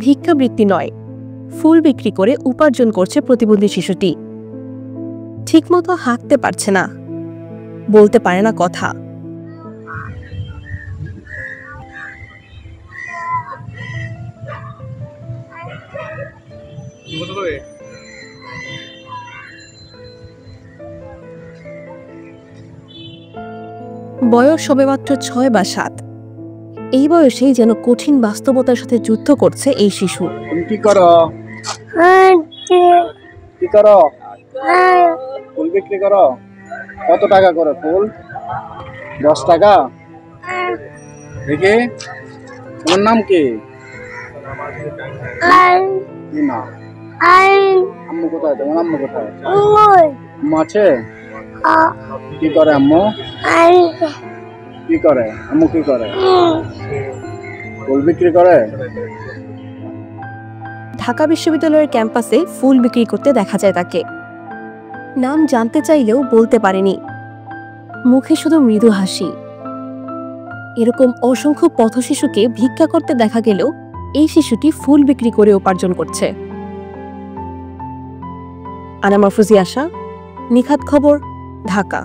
ভিক্ষাবৃত্তি নয়, ফুল বিক্রি করে উপার্জন করছে প্রতিবন্ধী শিশুটি। ঠিকমতো হাঁটতে পারছে না, বলতে পারে না কথা। বয়স সবেমাত্র 6 বা 7। এই বয়সেই যেন কঠিন বাস্তবতার সাথে যুদ্ধ করছে এই শিশু। তুমি কি করো? কি করো? ফুল বিক্রি করো? কত টাকা করে ফুল? 10 টাকা। দেখি, তোমার নাম কি? কি না? আম্মু কোথায়? তোমার আম্মু কোথায়? আম্মু আছে? কি করে আম্মু? কি করে আম্মু? কি করে? ফুল বিক্রি করে। ঢাকা বিশ্ববিদ্যালয়ের ক্যাম্পাসে ফুল বিক্রি করতে দেখা যায় তাকে। নাম জানতে চাইলেও বলতে পারেনি, মুখে শুধু মৃদু হাসি। এরকম অসংখ্য পথশিশুকে ভিক্ষা করতে দেখা গেলেও এই শিশুটি ফুল বিক্রি করে উপার্জন করছে। আনা মাহফুজি আশা, নিখাত খবর, ঢাকা।